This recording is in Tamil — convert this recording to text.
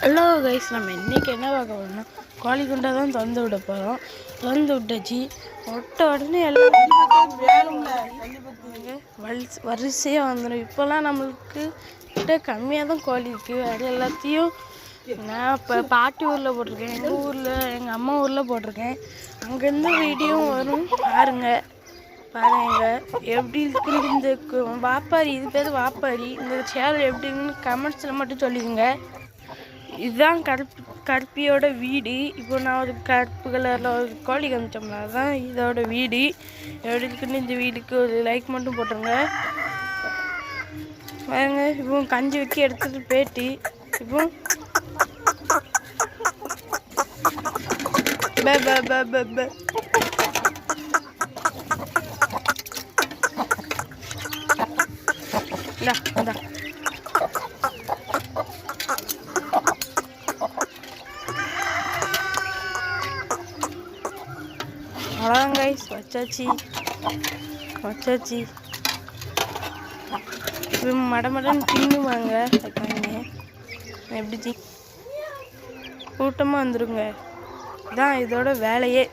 ஹலோ கைஸ், நம்ம இன்றைக்கி என்ன பார்க்க போகிறோம்னா கோழி குண்டை தான் திறந்து விட போகிறோம். திறந்து விட்டாச்சு. விட்ட உடனே எல்லாம் வரிசையாக வந்துடும். இப்போல்லாம் நம்மளுக்கு கிட்ட கம்மியாக தான் கோழி இருக்குது. அது எல்லாத்தையும் நான் இப்போ பாட்டி ஊரில் போட்டிருக்கேன், எங்கள் ஊரில் எங்கள் அம்மா ஊரில் போட்டிருக்கேன். அங்கேருந்து வீடியோ வரும் பாருங்கள். எப்படி இருக்குன்னு இந்த வாப்பாரி, இது பேர் வாப்பாரி. இந்த சேனல் எப்படி இருக்குன்னு கமெண்ட்ஸில் மட்டும் சொல்லிக்கோங்க. இதுதான் கருப்பியோட வீடு. இப்போ நான் ஒரு கருப்பு கலரில் ஒரு கோழி காமிச்சோம்னா அதுதான் இதோட வீடு. எப்படி இருக்குன்னு இந்த வீடுக்கு ஒரு லைக் மட்டும் போட்டுருங்க. பாருங்க, இப்போ கஞ்சி வைக்க எடுத்துட்டு போயிட்டு இப்போ இந்தா அவ்வளோதான் கைஸ், வச்சாச்சு. இப்போ மடமடன்னு தின்னுவாங்க. எப்படி கூட்டமாக வந்துடுங்க. இதான் இதோட வேலையே.